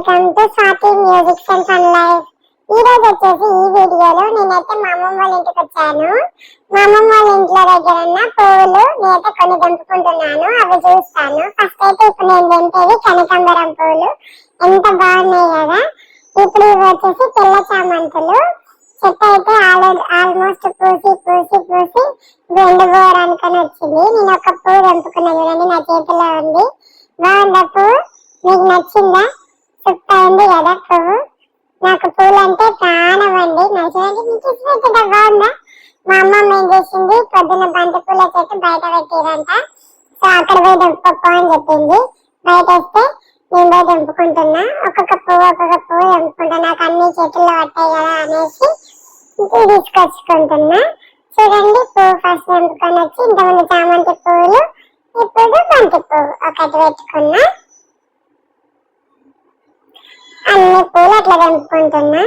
Welcome to Swathi music and fun life. ఈ రోజు వచ్చేసి ఈ వీడియోలో నేనైతే మా అమ్మమ్మ వాళ్ళ ఇంటికి వచ్చాను. మా అమ్మమ్మ వాళ్ళ ఇంట్లో దగ్గర ఉన్న పువ్వులు నేనైతే కొన్ని తెంపుకుంటున్నాను, అవి చూస్తాను. ఫస్ట్ అయితే ఇప్పుడు నేను తెంపేది కనకాంబరం పువ్వులు. ఎంత బాగున్నాయి కదా. ఇప్పుడు ఇవి వచ్చేసి తెల్ల చామంతులు. చెట్టు అయితే ఆల్మోస్ట్ పూసి ఎండిపోవడానికని వచ్చింది. నేను ఒక పువ్వు తెంపుకున్నా, చూడండి నా చేతిలో ఉంది. బాగుందా పువ్వు? మీకు నచ్చిందా? సూపర్ ఉంది కదా పువ్వు. నాకు పూలు అంటే ప్రాణం అండి. బాగుందా? మా అమ్మమ్మ ఏం చేసింది, పొద్దున్న బంతి పూల చెట్టు బయట పెట్టిరంట. సో అక్కడ పోయి తెంపుకో అని చెప్పింది. బయట వస్తే నేను పోయి తెంపుకుంటున్నా. ఒక్కొక్క పువ్వు తెంపుకుంటా. నాకు అన్ని చేతుల్లో పట్టాయి కదా అనేసి తీసుకొచ్చుకుంటున్నా. చూడండి, పువ్వు ఫస్ట్ తెంపుకొని వచ్చి ఇంతకుముందు చామంతి పువ్వులు, ఇప్పుడు బంతి పువ్వు ఒకటి పెట్టుకున్నా. అన్ని పూలు అట్లా తెంపుకుంటున్నా.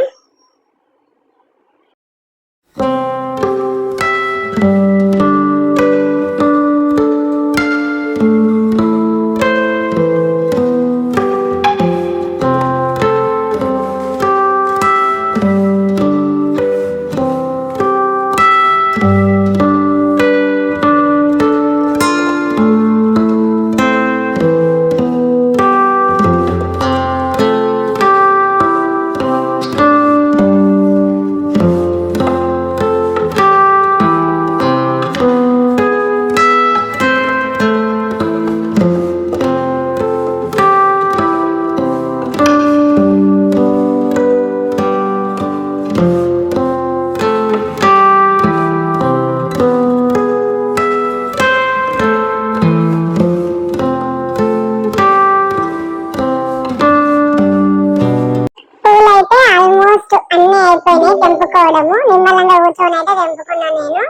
అన్ని అయిపోయినాయి తెంపుకోవడము. నిమ్మలంగా కూర్చొని అయితే తెంపుకున్నాను నేను.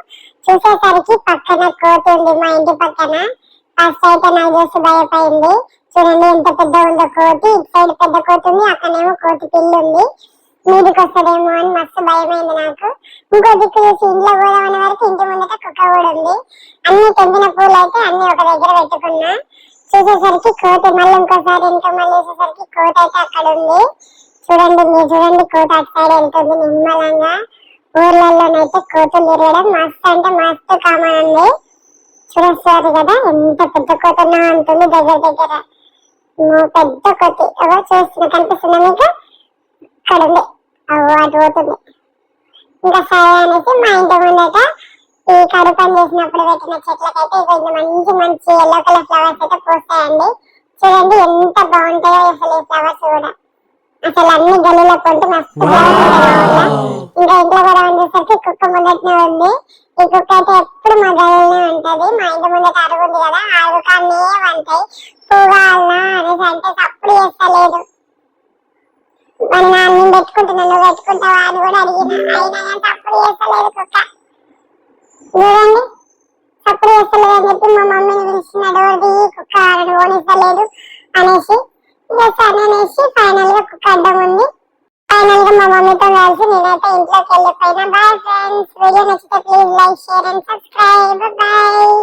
చూసేసరికి పక్కన కోతి ఉంది, మా ఇంటి పక్కన. ఫస్ట్ అయితే నాకు చూసి భయపడింది. చూడండి ఎంత పెద్ద ఉందో కోతి. ఇటు సైడ్ పెద్ద కోతి ఉంది, అక్కడేమో కోతి పిల్లి ఉంది. మీదికి వస్తుందేమో అని మస్తు భయమైంది నాకు. ఇంకో దిక్కు చూసి ఇంట్లో పోదామనే వరకు ఇంటి ముందట కుక్క కూడా ఉంది. అన్ని తెంపిన పూలు అయితే అన్ని ఒక దగ్గర పెట్టుకున్నా. చూసేసరికి కోతి మళ్ళీ ఇంకోసారి ఇంకా మళ్ళీ వేసేసరికి కోతి అయితే అక్కడ ఉంది. చూడండి, మీరు చూడండి, కోత అటు సైడ్ వెళ్తుంది నిమ్మలంగా. ఊర్లలోనైతే కోతులు తిరగడం మస్తు అంటే మస్తు కామన్ అండి. చూడొస్తారు కదా ఎంత పెద్ద కోత ఉన్నా అంటుంది దగ్గర. పెద్ద కోతి అవో చూస్తున్నా, కనిపిస్తుందా మీకు? ఇక్కడ ఉంది, అవో అటు పోతుంది. ఇంకా సరే అనేసి మా ఇంటి ముందట ఈ కడుపు పని చేసినప్పుడు పెట్టిన చెట్లకైతే మంచి మంచి ఎల్లో కలర్ ఫ్లవర్స్ అయితే పూస్తాయండి. చూడండి ఎంత బాగుంటాయో అసలు ఈ ఫ్లవర్స్ కూడా. అసలు అన్ని గల్లీలో కొంటే మస్తు. ఇంకా ఇంట్లో కూడా వచ్చేసరికి కుక్క ముందటనే ఉంది. ఈ కుక్క అయితే ఎప్పుడు మా గల్లీనే ఉంటది. మా ఇంటి ముందట అరుగు ఉంది కదా, అరుగు కానే వంటాయి. పువ్వాలనా అనేసి అంటే అప్పుడు చేస్తలేదు. మరి నేను పెట్టుకుంటున్నా, నువ్వు పెట్టుకుంటావా అని కూడా అడిగిన, అయినా కానీ అప్పుడు చేస్తలేదు కుక్క. చూడండి, అప్పుడు చేస్తలేదు అని చెప్పి మా మమ్మీని పిలిచిన, డోర్ది కుక్క ఓనిస్తలేదు అనేసి. అనేసి ఫైనల్ గా కుక్క అడ్డం ఉంది. ఫైనల్ గా మా మమ్మీతో కలిసి నేనైతే ఇంట్లోకి వెళ్ళిపోయినా. బాయ్ ఫ్రెండ్స్, వీడియో నచ్చితే please like, share and subscribe. Bye.